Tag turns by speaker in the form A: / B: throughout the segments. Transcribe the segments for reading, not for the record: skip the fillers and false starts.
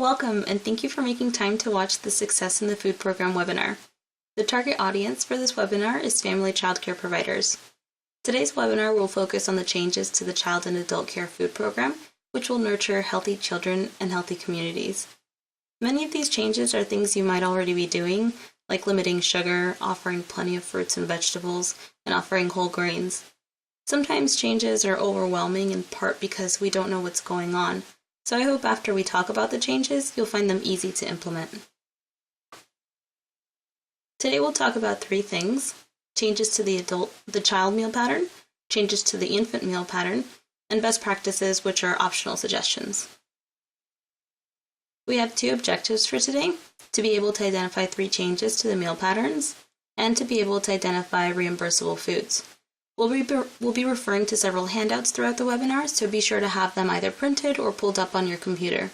A: Welcome, and thank you for making time to watch the Success in the Food Program webinar. The target audience for this webinar is family child care providers. Today's webinar will focus on the changes to the Child and Adult Care Food Program, which will nurture healthy children and healthy communities. Many of these changes are things you might already be doing, like limiting sugar, offering plenty of fruits and vegetables, and offering whole grains. Sometimes changes are overwhelming in part because we don't know what's going on. So I hope after we talk about the changes, you'll find them easy to implement. Today we'll talk about three things: changes to the child meal pattern, changes to the infant meal pattern, and best practices, which are optional suggestions. We have two objectives for today: to be able to identify three changes to the meal patterns, and to be able to identify reimbursable foods. We'll be referring to several handouts throughout the webinar, so be sure to have them either printed or pulled up on your computer.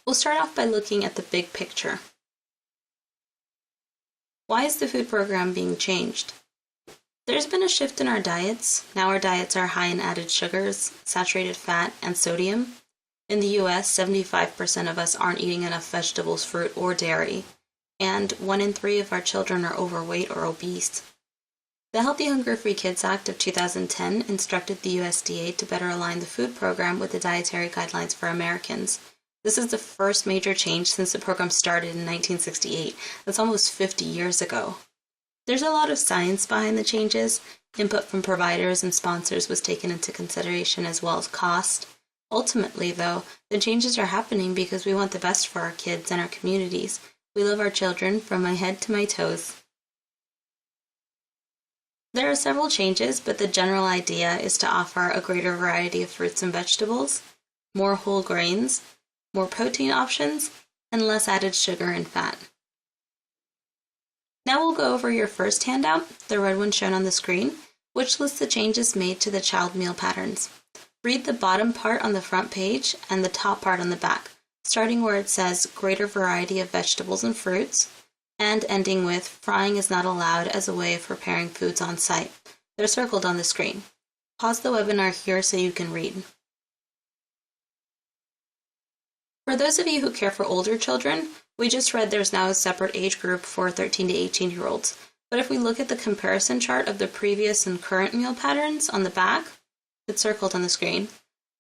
A: We'll start off by looking at the big picture. Why is the food program being changed? There's been a shift in our diets. Now our diets are high in added sugars, saturated fat, and sodium. In the US, 75% of us aren't eating enough vegetables, fruit, or dairy, and 1 in 3 of our children are overweight or obese. The Healthy Hunger-Free Kids Act of 2010 instructed the USDA to better align the food program with the dietary guidelines for Americans. This is the first major change since the program started in 1968. That's almost 50 years ago. There's a lot of science behind the changes. Input from providers and sponsors was taken into consideration, as well as cost. Ultimately, though, the changes are happening because we want the best for our kids and our communities. We love our children from my head to my toes. There are several changes, but the general idea is to offer a greater variety of fruits and vegetables, more whole grains, more protein options, and less added sugar and fat. Now we'll go over your first handout, the red one shown on the screen, which lists the changes made to the child meal patterns. Read the bottom part on the front page and the top part on the back, starting where it says greater variety of vegetables and fruits, and ending with frying is not allowed as a way of preparing foods on site. They're circled on the screen. Pause the webinar here so you can read. For those of you who care for older children, we just read there's now a separate age group for 13 to 18-year-olds. But if we look at the comparison chart of the previous and current meal patterns on the back, it's circled on the screen,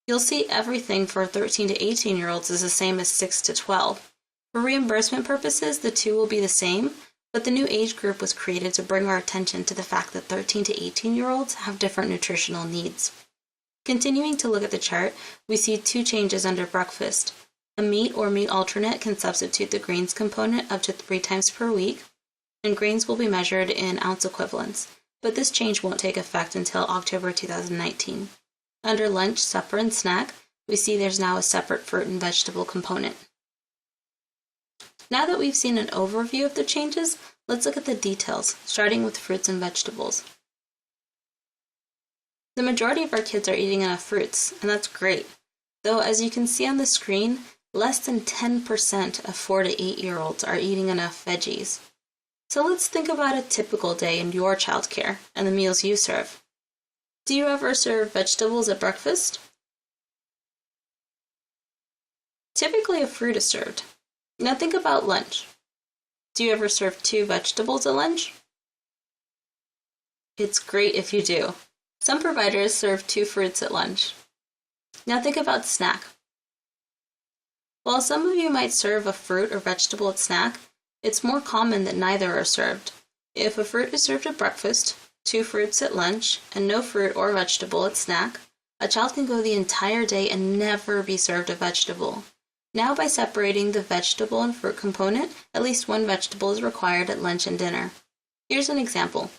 A: you'll see everything for 13 to 18-year-olds is the same as 6 to 12. For reimbursement purposes, the two will be the same, but the new age group was created to bring our attention to the fact that 13 to 18-year-olds have different nutritional needs. Continuing to look at the chart, we see two changes under breakfast. A meat or meat alternate can substitute the grains component up to 3 times per week, and grains will be measured in ounce equivalents, but this change won't take effect until October 2019. Under lunch, supper, and snack, we see there's now a separate fruit and vegetable component. Now that we've seen an overview of the changes, let's look at the details, starting with fruits and vegetables. The majority of our kids are eating enough fruits, and that's great. Though, as you can see on the screen, less than 10% of 4 to 8-year-olds are eating enough veggies. So let's think about a typical day in your childcare and the meals you serve. Do you ever serve vegetables at breakfast? Typically, a fruit is served. Now think about lunch. Do you ever serve 2 vegetables at lunch? It's great if you do. Some providers serve 2 fruits at lunch. Now think about snack. While some of you might serve a fruit or vegetable at snack, it's more common that neither are served. If a fruit is served at breakfast, 2 fruits at lunch, and no fruit or vegetable at snack, a child can go the entire day and never be served a vegetable. Now, by separating the vegetable and fruit component, at least 1 vegetable is required at lunch and dinner. Here's an example.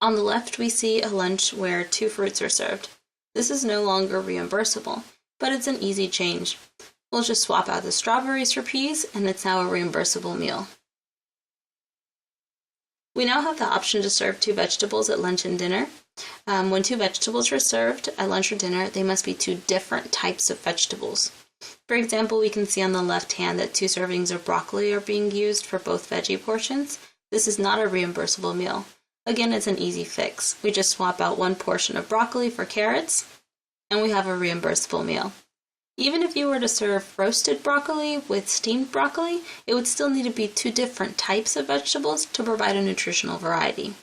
A: On the left, we see a lunch where 2 fruits are served. This is no longer reimbursable, but it's an easy change. We'll just swap out the strawberries for peas, and it's now a reimbursable meal. We now have the option to serve 2 vegetables at lunch and dinner. When 2 vegetables are served at lunch or dinner, they must be 2 different types of vegetables. For example, we can see on the left hand that 2 servings of broccoli are being used for both veggie portions. This is not a reimbursable meal. Again, it's an easy fix. We just swap out 1 portion of broccoli for carrots, and we have a reimbursable meal. Even if you were to serve roasted broccoli with steamed broccoli, it would still need to be two different types of vegetables to provide a nutritional variety.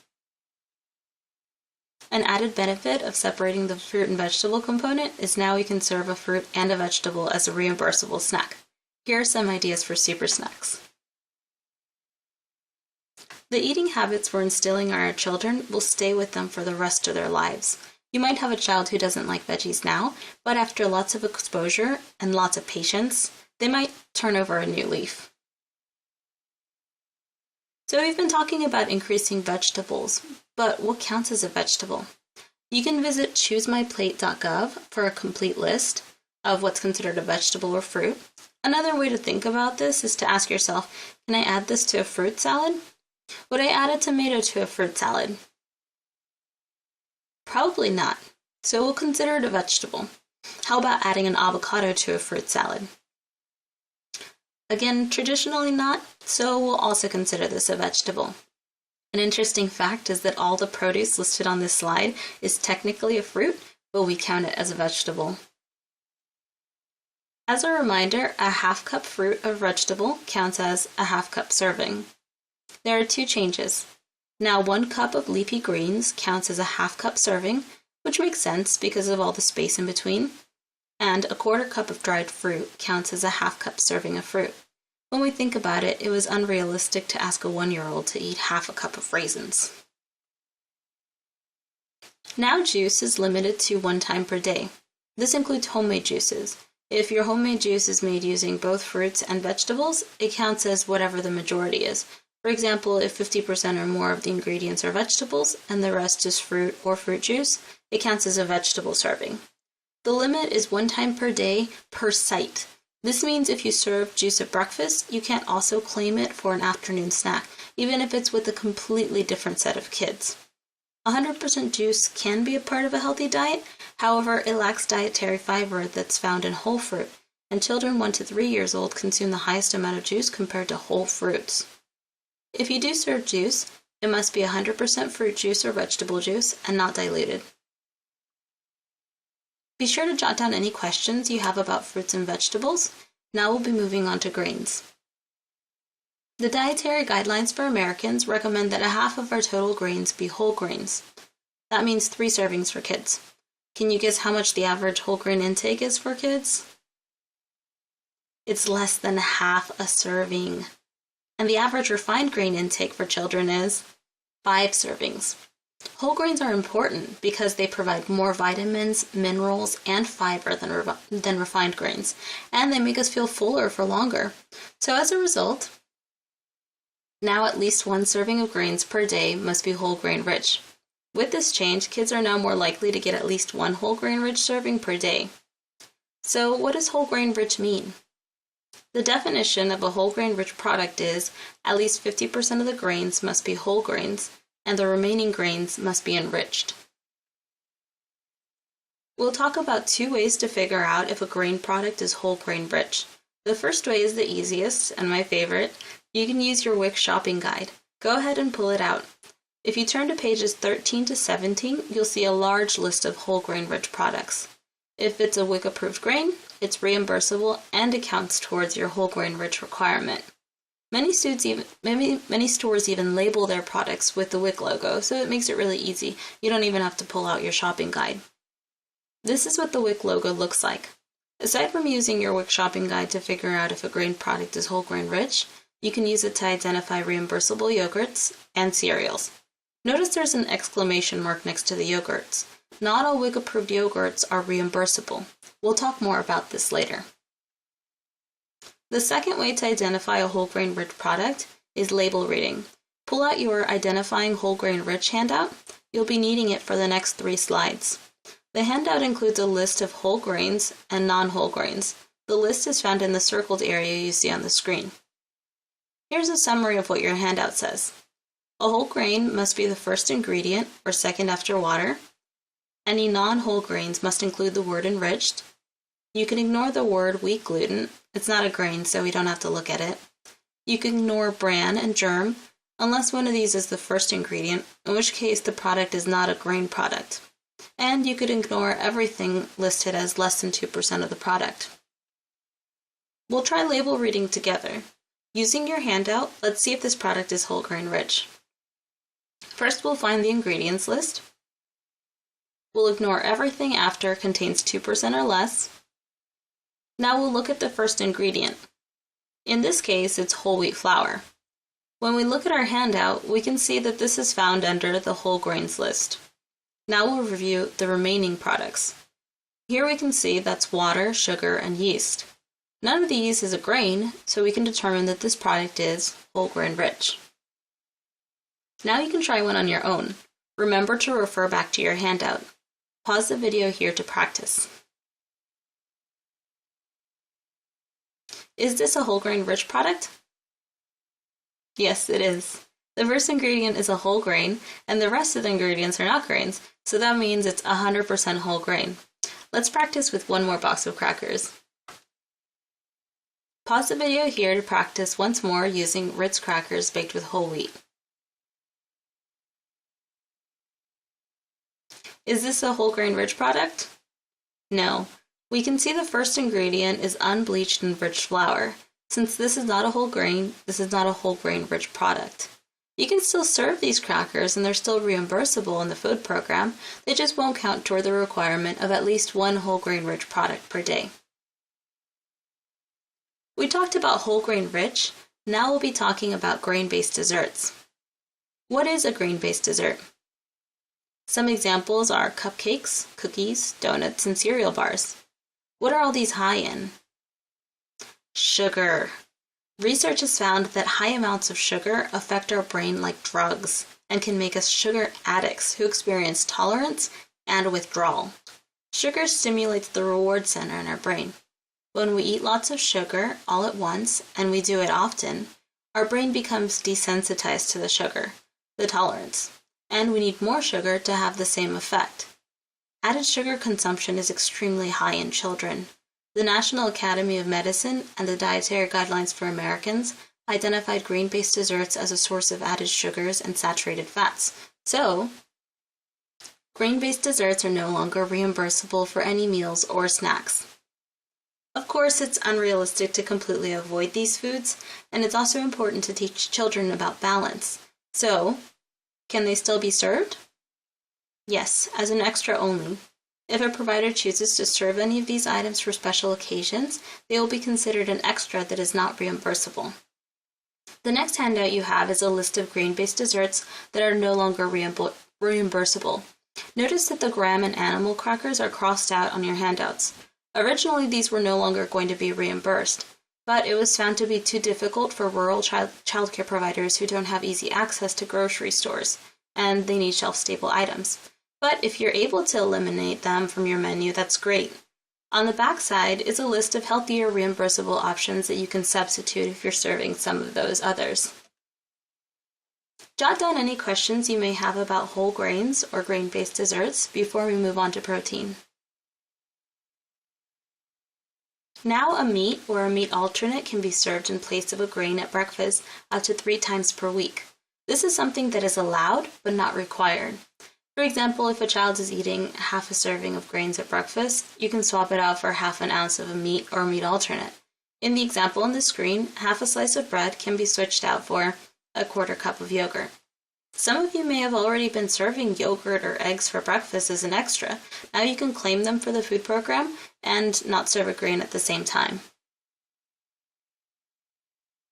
A: An added benefit of separating the fruit and vegetable component is now we can serve a fruit and a vegetable as a reimbursable snack. Here are some ideas for super snacks. The eating habits we're instilling in our children will stay with them for the rest of their lives. You might have a child who doesn't like veggies now, but after lots of exposure and lots of patience, they might turn over a new leaf. So we've been talking about increasing vegetables, but what counts as a vegetable? You can visit choosemyplate.gov for a complete list of what's considered a vegetable or fruit. Another way to think about this is to ask yourself, can I add this to a fruit salad? Would I add a tomato to a fruit salad? Probably not, so we'll consider it a vegetable. How about adding an avocado to a fruit salad? Again, traditionally not, so we'll also consider this a vegetable. An interesting fact is that all the produce listed on this slide is technically a fruit, but we count it as a vegetable. As a reminder, a half-cup fruit or vegetable counts as a half-cup serving. There are two changes. Now 1 cup of leafy greens counts as a half-cup serving, which makes sense because of all the space in between, and a 1/4 cup of dried fruit counts as a half-cup serving of fruit. When we think about it, it was unrealistic to ask a 1-year-old to eat half a cup of raisins. Now juice is limited to 1 time per day. This includes homemade juices. If your homemade juice is made using both fruits and vegetables, it counts as whatever the majority is. For example, if 50% or more of the ingredients are vegetables and the rest is fruit or fruit juice, it counts as a vegetable serving. The limit is 1 time per day per site. This means if you serve juice at breakfast, you can't also claim it for an afternoon snack, even if it's with a completely different set of kids. 100% juice can be a part of a healthy diet, however, it lacks dietary fiber that's found in whole fruit, and children 1 to 3 years old consume the highest amount of juice compared to whole fruits. If you do serve juice, it must be 100% fruit juice or vegetable juice and not diluted. Be sure to jot down any questions you have about fruits and vegetables. Now we'll be moving on to grains. The dietary guidelines for Americans recommend that a half of our total grains be whole grains. That means 3 servings for kids. Can you guess how much the average whole grain intake is for kids? It's less than half a serving. And the average refined grain intake for children is 5 servings. Whole grains are important because they provide more vitamins, minerals, and fiber than refined grains, and they make us feel fuller for longer. So as a result, now at least 1 serving of grains per day must be whole grain rich. With this change, kids are now more likely to get at least 1 whole grain rich serving per day. So what does whole grain rich mean? The definition of a whole grain rich product is at least 50% of the grains must be whole grains, and the remaining grains must be enriched. We'll talk about 2 ways to figure out if a grain product is whole grain rich. The first way is the easiest and my favorite. You can use your WIC shopping guide. Go ahead and pull it out. If you turn to pages 13 to 17, you'll see a large list of whole grain rich products. If it's a WIC approved grain, it's reimbursable and it counts towards your whole grain rich requirement. Many stores even label their products with the WIC logo, so it makes it really easy. You don't even have to pull out your shopping guide. This is what the WIC logo looks like. Aside from using your WIC shopping guide to figure out if a grain product is whole grain rich, you can use it to identify reimbursable yogurts and cereals. Notice there's an exclamation mark next to the yogurts. Not all WIC approved yogurts are reimbursable. We'll talk more about this later. The second way to identify a whole grain rich product is label reading. Pull out your Identifying Whole Grain Rich handout. You'll be needing it for the next 3 slides. The handout includes a list of whole grains and non-whole grains. The list is found in the circled area you see on the screen. Here's a summary of what your handout says. A whole grain must be the first ingredient or second after water. Any non-whole grains must include the word enriched. You can ignore the word wheat gluten. It's not a grain, so we don't have to look at it. You can ignore bran and germ, unless one of these is the first ingredient, in which case the product is not a grain product. And you could ignore everything listed as less than 2% of the product. We'll try label reading together. Using your handout, let's see if this product is whole grain rich. First, we'll find the ingredients list. We'll ignore everything after contains 2% or less. Now we'll look at the first ingredient. In this case, it's whole wheat flour. When we look at our handout, we can see that this is found under the whole grains list. Now we'll review the remaining products. Here we can see that's water, sugar, and yeast. None of these is a grain, so we can determine that this product is whole grain rich. Now you can try one on your own. Remember to refer back to your handout. Pause the video here to practice. Is this a whole grain rich product? Yes, it is. The first ingredient is a whole grain, and the rest of the ingredients are not grains, so that means it's 100% whole grain. Let's practice with one more box of crackers. Pause the video here to practice once more using Ritz crackers baked with whole wheat. Is this a whole grain rich product? No. We can see the first ingredient is unbleached enriched flour. Since this is not a whole grain, this is not a whole grain rich product. You can still serve these crackers and they're still reimbursable in the food program, they just won't count toward the requirement of at least one whole grain rich product per day. We talked about whole grain rich, now we'll be talking about grain-based desserts. What is a grain-based dessert? Some examples are cupcakes, cookies, donuts, and cereal bars. What are all these high in? Sugar. Research has found that high amounts of sugar affect our brain like drugs and can make us sugar addicts who experience tolerance and withdrawal. Sugar stimulates the reward center in our brain. When we eat lots of sugar all at once, and we do it often, our brain becomes desensitized to the sugar, the tolerance, and we need more sugar to have the same effect. Added sugar consumption is extremely high in children. The National Academy of Medicine and the Dietary Guidelines for Americans identified grain-based desserts as a source of added sugars and saturated fats. So, grain-based desserts are no longer reimbursable for any meals or snacks. Of course, it's unrealistic to completely avoid these foods, and it's also important to teach children about balance. So, can they still be served? Yes, as an extra only. If a provider chooses to serve any of these items for special occasions, they will be considered an extra that is not reimbursable. The next handout you have is a list of grain-based desserts that are no longer reimbursable. Notice that the graham and animal crackers are crossed out on your handouts. Originally, these were no longer going to be reimbursed, but it was found to be too difficult for rural childcare providers who don't have easy access to grocery stores, and they need shelf-stable items. But if you're able to eliminate them from your menu, that's great. On the back side is a list of healthier reimbursable options that you can substitute if you're serving some of those others. Jot down any questions you may have about whole grains or grain-based desserts before we move on to protein. Now a meat or a meat alternate can be served in place of a grain at breakfast up to 3 times per week. This is something that is allowed but not required. For example, if a child is eating half a serving of grains at breakfast, you can swap it out for half an ounce of a meat or meat alternate. In the example on the screen, half a slice of bread can be switched out for a 1/4 cup of yogurt. Some of you may have already been serving yogurt or eggs for breakfast as an extra. Now you can claim them for the food program and not serve a grain at the same time.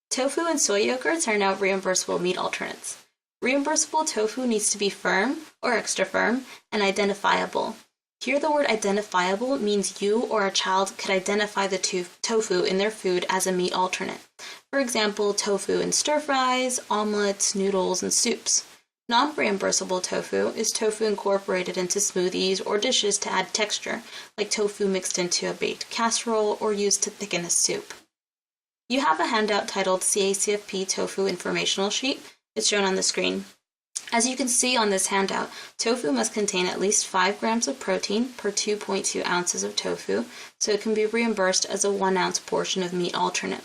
A: Tofu and soy yogurts are now reimbursable meat alternates. Reimbursable tofu needs to be firm or extra firm and identifiable. Here the word identifiable means you or a child could identify the tofu in their food as a meat alternate. For example, tofu in stir fries, omelets, noodles, and soups. Non-reimbursable tofu is tofu incorporated into smoothies or dishes to add texture, like tofu mixed into a baked casserole or used to thicken a soup. You have a handout titled CACFP Tofu Informational Sheet. It's shown on the screen. As you can see on this handout, tofu must contain at least 5 grams of protein per 2.2 ounces of tofu, so it can be reimbursed as a 1 ounce portion of meat alternate.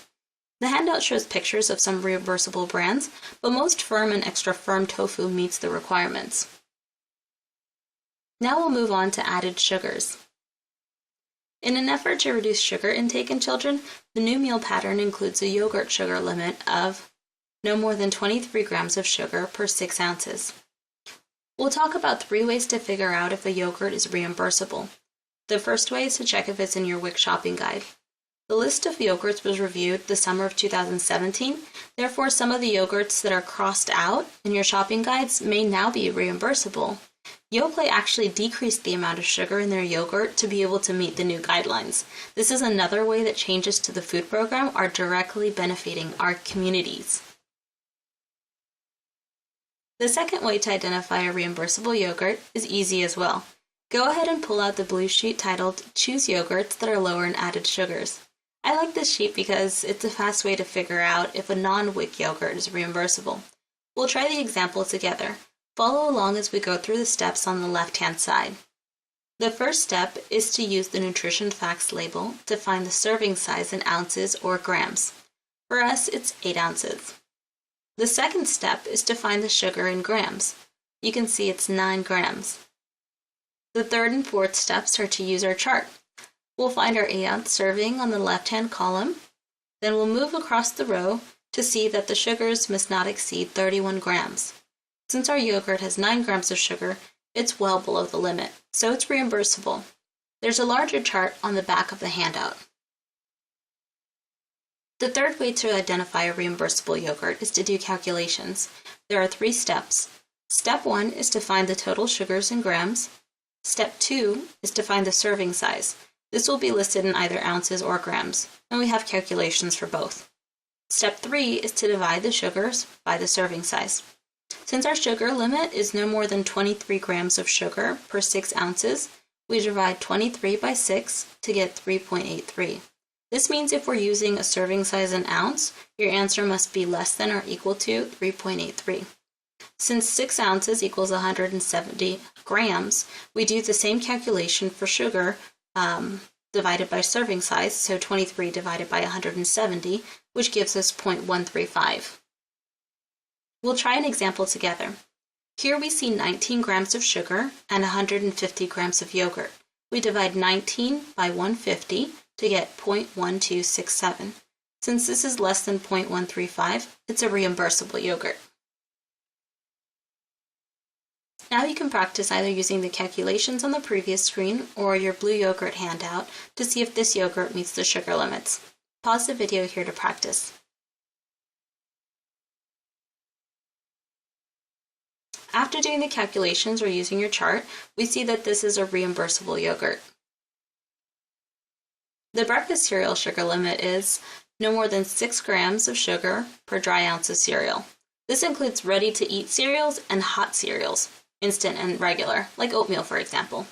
A: The handout shows pictures of some reimbursable brands, but most firm and extra firm tofu meets the requirements. Now we'll move on to added sugars. In an effort to reduce sugar intake in children, the new meal pattern includes a yogurt sugar limit of no more than 23 grams of sugar per 6 ounces. We'll talk about 3 ways to figure out if a yogurt is reimbursable. The first way is to check if it's in your WIC shopping guide. The list of yogurts was reviewed the summer of 2017, therefore some of the yogurts that are crossed out in your shopping guides may now be reimbursable. Yoplait actually decreased the amount of sugar in their yogurt to be able to meet the new guidelines. This is another way that changes to the food program are directly benefiting our communities. The second way to identify a reimbursable yogurt is easy as well. Go ahead and pull out the blue sheet titled Choose Yogurts that are lower in added sugars. I like this sheet because it's a fast way to figure out if a non-WIC yogurt is reimbursable. We'll try the example together. Follow along as we go through the steps on the left-hand side. The first step is to use the nutrition facts label to find the serving size in ounces or grams. For us, it's 8 ounces. The second step is to find the sugar in grams. You can see it's 9 grams. The third and fourth steps are to use our chart. We'll find our 8-ounce serving on the left-hand column. Then we'll move across the row to see that the sugars must not exceed 31 grams. Since our yogurt has 9 grams of sugar, it's well below the limit, so it's reimbursable. There's a larger chart on the back of the handout. The third way to identify a reimbursable yogurt is to do calculations. There are 3 steps. Step 1 is to find the total sugars in grams. Step 2 is to find the serving size. This will be listed in either ounces or grams, and we have calculations for both. Step 3 is to divide the sugars by the serving size. Since our sugar limit is no more than 23 grams of sugar per 6 ounces, we divide 23 by 6 to get 3.83. This means if we're using a serving size in ounce, your answer must be less than or equal to 3.83. Since 6 ounces equals 170 grams, we do the same calculation for sugar divided by serving size, so 23 divided by 170, which gives us 0.135. We'll try an example together. Here we see 19 grams of sugar and 150 grams of yogurt. We divide 19 by 150 to get 0.1267. Since this is less than 0.135, it's a reimbursable yogurt. Now you can practice either using the calculations on the previous screen or your blue yogurt handout to see if this yogurt meets the sugar limits. Pause the video here to practice. After doing the calculations or using your chart, we see that this is a reimbursable yogurt. The breakfast cereal sugar limit is no more than 6 grams of sugar per dry ounce of cereal. This includes ready-to-eat cereals and hot cereals, instant and regular, like oatmeal for example.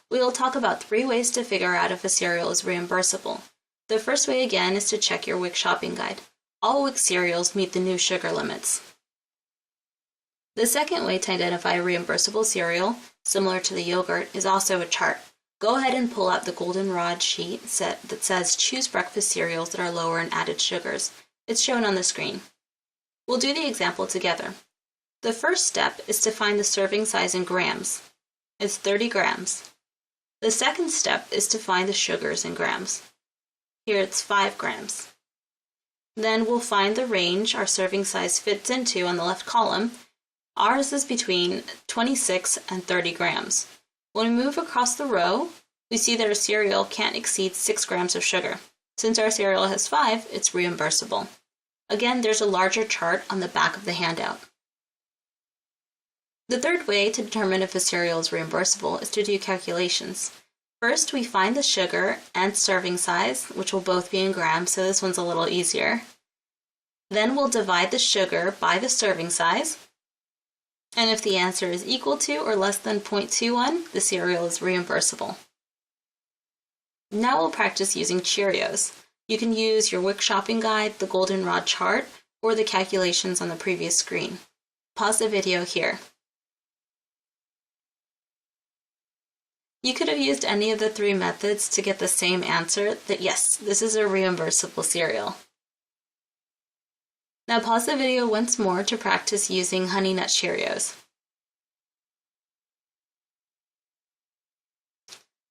A: We will talk about 3 ways to figure out if a cereal is reimbursable. The first way again is to check your WIC shopping guide. All WIC cereals meet the new sugar limits. The second way to identify a reimbursable cereal, similar to the yogurt, is also a chart. Go ahead and pull out the goldenrod sheet that says Choose Breakfast Cereals that are lower in added sugars. It's shown on the screen. We'll do the example together. The first step is to find the serving size in grams. It's 30 grams. The second step is to find the sugars in grams. Here it's 5 grams. Then we'll find the range our serving size fits into on the left column. Ours is between 26 and 30 grams. When we move across the row, we see that our cereal can't exceed 6 grams of sugar. Since our cereal has 5, it's reimbursable. Again, there's a larger chart on the back of the handout. The third way to determine if a cereal is reimbursable is to do calculations. First, we find the sugar and serving size, which will both be in grams, so this one's a little easier. Then we'll divide the sugar by the serving size. And if the answer is equal to or less than 0.21, the cereal is reimbursable. Now we'll practice using Cheerios. You can use your WIC shopping guide, the goldenrod chart, or the calculations on the previous screen. Pause the video here. You could have used any of the 3 methods to get the same answer that yes, this is a reimbursable cereal. Now pause the video once more to practice using Honey Nut Cheerios.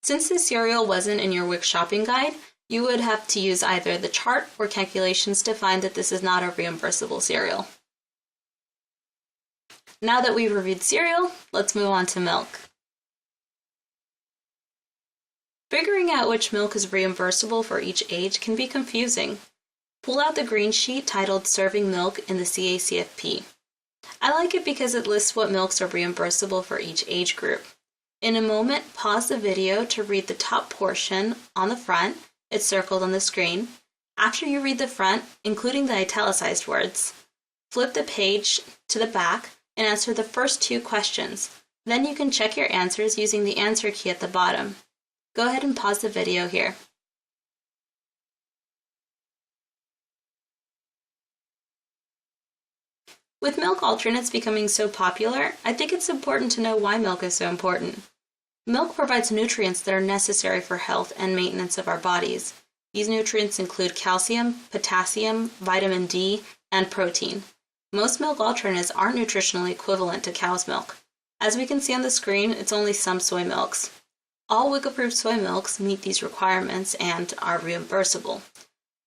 A: Since this cereal wasn't in your Wix shopping guide, you would have to use either the chart or calculations to find that this is not a reimbursable cereal. Now that we've reviewed cereal, let's move on to milk. Figuring out which milk is reimbursable for each age can be confusing. Pull out the green sheet titled Serving Milk in the CACFP. I like it because it lists what milks are reimbursable for each age group. In a moment, pause the video to read the top portion on the front. It's circled on the screen. After you read the front, including the italicized words, flip the page to the back and answer the first 2 questions. Then you can check your answers using the answer key at the bottom. Go ahead and pause the video here. With milk alternates becoming so popular, I think it's important to know why milk is so important. Milk provides nutrients that are necessary for health and maintenance of our bodies. These nutrients include calcium, potassium, vitamin D, and protein. Most milk alternates aren't nutritionally equivalent to cow's milk. As we can see on the screen, it's only some soy milks. All WIC-approved soy milks meet these requirements and are reimbursable.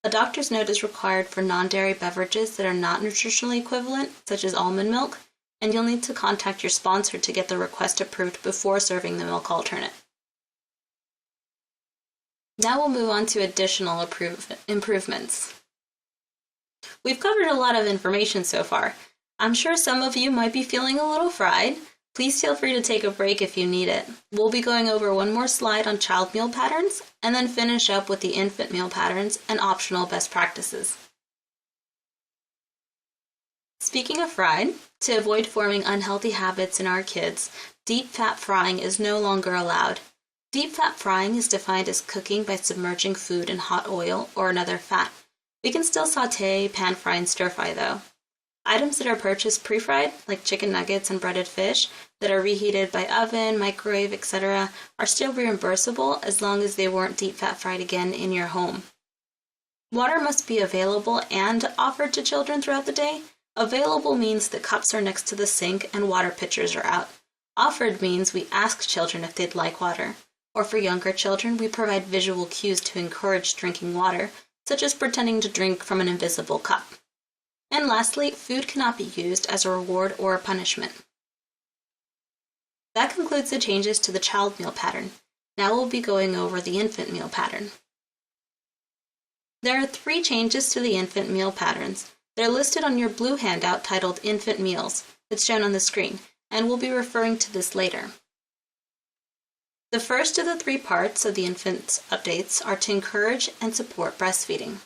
A: A doctor's note is required for non-dairy beverages that are not nutritionally equivalent, such as almond milk, and you'll need to contact your sponsor to get the request approved before serving the milk alternate. Now we'll move on to additional improvements. We've covered a lot of information so far. I'm sure some of you might be feeling a little fried. Please feel free to take a break if you need it. We'll be going over one more slide on child meal patterns, and then finish up with the infant meal patterns and optional best practices. Speaking of fried, to avoid forming unhealthy habits in our kids, deep fat frying is no longer allowed. Deep fat frying is defined as cooking by submerging food in hot oil or another fat. We can still saute, pan fry, and stir fry though. Items that are purchased pre-fried, like chicken nuggets and breaded fish, that are reheated by oven, microwave, etc., are still reimbursable as long as they weren't deep fat fried again in your home. Water must be available and offered to children throughout the day. Available means that cups are next to the sink and water pitchers are out. Offered means we ask children if they'd like water. Or for younger children, we provide visual cues to encourage drinking water, such as pretending to drink from an invisible cup. And lastly, food cannot be used as a reward or a punishment. That concludes the changes to the child meal pattern. Now we'll be going over the infant meal pattern. There are 3 changes to the infant meal patterns. They're listed on your blue handout titled Infant Meals. It's shown on the screen, and we'll be referring to this later. The first of the 3 parts of the infant updates are to encourage and support breastfeeding.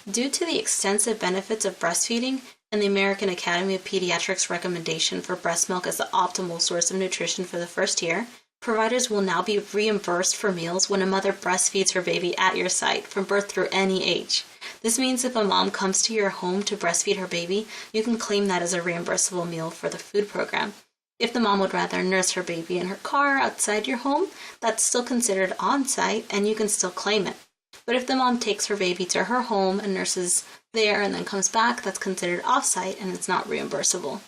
A: Due to the extensive benefits of breastfeeding and the American Academy of Pediatrics recommendation for breast milk as the optimal source of nutrition for the first year, providers will now be reimbursed for meals when a mother breastfeeds her baby at your site from birth through any age. This means if a mom comes to your home to breastfeed her baby, you can claim that as a reimbursable meal for the food program. If the mom would rather nurse her baby in her car outside your home, that's still considered on-site and you can still claim it. But if the mom takes her baby to her home and nurses there and then comes back, that's considered off-site and it's not reimbursable.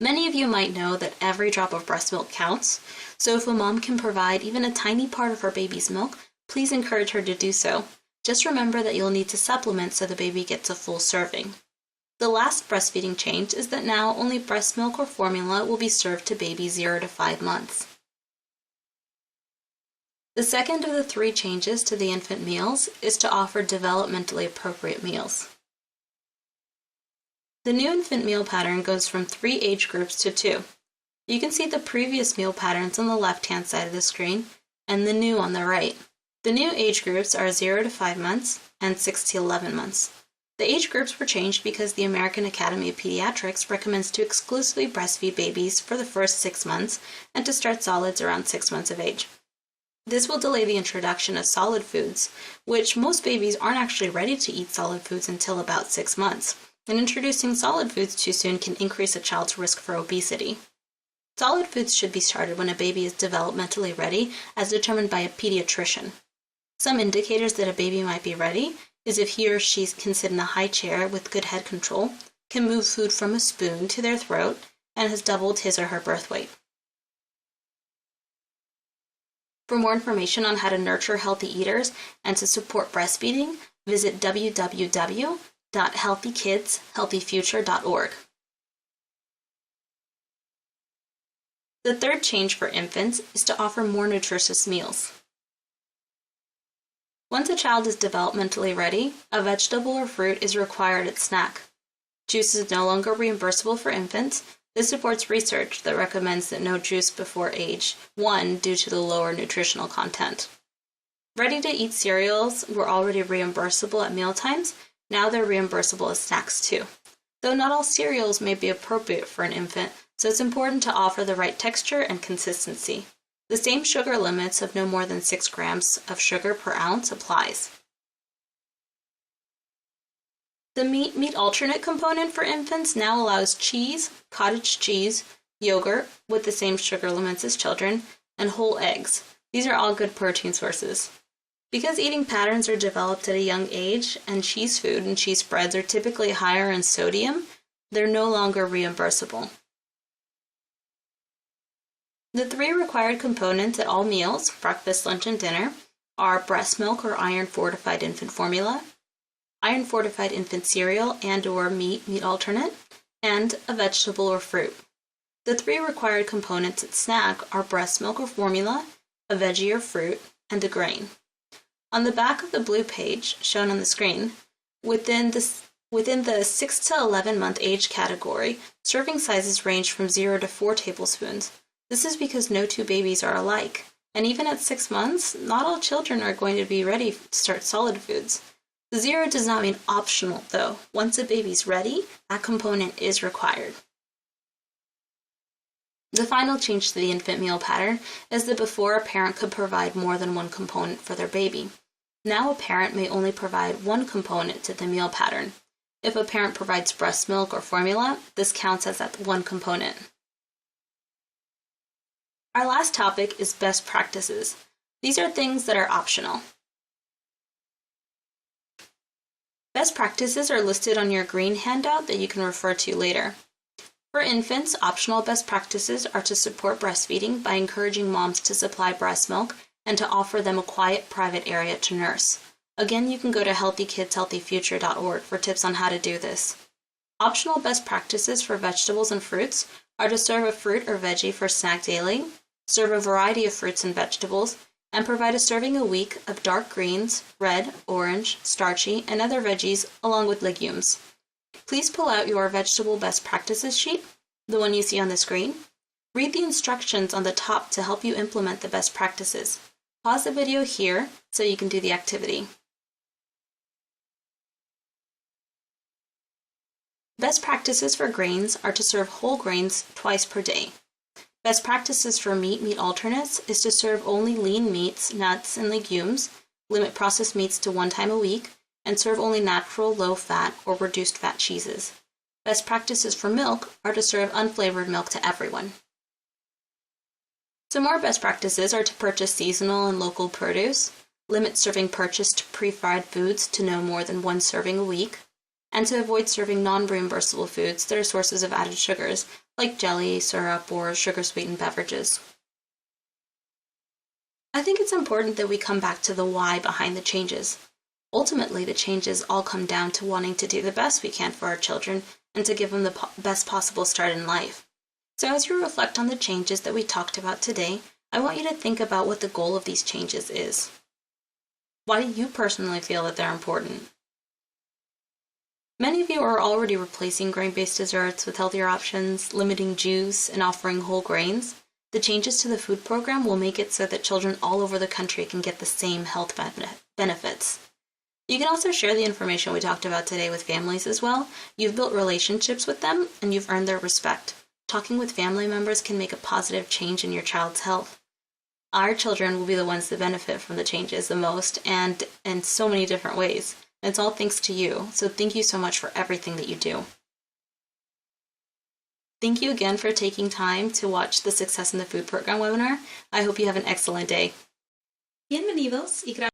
A: Many of you might know that every drop of breast milk counts, so if a mom can provide even a tiny part of her baby's milk, please encourage her to do so. Just remember that you'll need to supplement so the baby gets a full serving. The last breastfeeding change is that now only breast milk or formula will be served to babies 0 to 5 months. The second of the 3 changes to the infant meals is to offer developmentally appropriate meals. The new infant meal pattern goes from 3 age groups to 2. You can see the previous meal patterns on the left-hand side of the screen and the new on the right. The new age groups are 0 to 5 months and 6 to 11 months. The age groups were changed because the American Academy of Pediatrics recommends to exclusively breastfeed babies for the first 6 months and to start solids around 6 months of age. This will delay the introduction of solid foods, which most babies aren't actually ready to eat solid foods until about 6 months, and introducing solid foods too soon can increase a child's risk for obesity. Solid foods should be started when a baby is developmentally ready, as determined by a pediatrician. Some indicators that a baby might be ready is if he or she can sit in a high chair with good head control, can move food from a spoon to their throat, and has doubled his or her birth weight. For more information on how to nurture healthy eaters and to support breastfeeding, visit www.healthykidshealthyfuture.org. The third change for infants is to offer more nutritious meals. Once a child is developmentally ready, a vegetable or fruit is required at snack. Juice is no longer reimbursable for infants. This supports research that recommends that no juice before age 1 due to the lower nutritional content. Ready-to-eat cereals were already reimbursable at mealtimes. Now they're reimbursable as snacks too. Though not all cereals may be appropriate for an infant, so it's important to offer the right texture and consistency. The same sugar limits of no more than 6 grams of sugar per ounce applies. The meat alternate component for infants now allows cheese, cottage cheese, yogurt with the same sugar limits as children, and whole eggs. These are all good protein sources. Because eating patterns are developed at a young age, and cheese food and cheese spreads are typically higher in sodium, they're no longer reimbursable. The 3 required components at all meals, breakfast, lunch, and dinner, are breast milk or iron-fortified infant formula, iron-fortified infant cereal and/or meat alternate, and a vegetable or fruit. The 3 required components at snack are breast milk or formula, a veggie or fruit, and a grain. On the back of the blue page, shown on the screen, within the 6 to 11 month age category, serving sizes range from 0 to 4 tablespoons. This is because no 2 babies are alike, and even at 6 months, not all children are going to be ready to start solid foods. The 0 does not mean optional, though. Once a baby's ready, that component is required. The final change to the infant meal pattern is that before a parent could provide more than one component for their baby. Now a parent may only provide one component to the meal pattern. If a parent provides breast milk or formula, this counts as that one component. Our last topic is best practices. These are things that are optional. Best practices are listed on your green handout that you can refer to later. For infants, optional best practices are to support breastfeeding by encouraging moms to supply breast milk and to offer them a quiet, private area to nurse. Again, you can go to healthykidshealthyfuture.org for tips on how to do this. Optional best practices for vegetables and fruits are to serve a fruit or veggie for snack daily, serve a variety of fruits and vegetables, and provide a serving a week of dark greens, red, orange, starchy, and other veggies along with legumes. Please pull out your vegetable best practices sheet, the one you see on the screen. Read the instructions on the top to help you implement the best practices. Pause the video here so you can do the activity. Best practices for grains are to serve whole grains twice per day. Best practices for meat alternates is to serve only lean meats, nuts, and legumes, limit processed meats to 1 time a week, and serve only natural, low-fat, or reduced-fat cheeses. Best practices for milk are to serve unflavored milk to everyone. Some more best practices are to purchase seasonal and local produce, limit serving purchased pre-fried foods to no more than 1 serving a week, and to avoid serving non-reimbursable foods that are sources of added sugars, like jelly, syrup, or sugar-sweetened beverages. I think it's important that we come back to the why behind the changes. Ultimately, the changes all come down to wanting to do the best we can for our children and to give them the best possible start in life. So as you reflect on the changes that we talked about today, I want you to think about what the goal of these changes is. Why do you personally feel that they're important? Many of you are already replacing grain-based desserts with healthier options, limiting juice, and offering whole grains. The changes to the food program will make it so that children all over the country can get the same health benefits. You can also share the information we talked about today with families as well. You've built relationships with them, and you've earned their respect. Talking with family members can make a positive change in your child's health. Our children will be the ones that benefit from the changes the most, and in so many different ways. It's all thanks to you, so thank you so much for everything that you do. Thank you again for taking time to watch the Success in the Food Program webinar. I hope you have an excellent day.
B: Bienvenidos y gracias.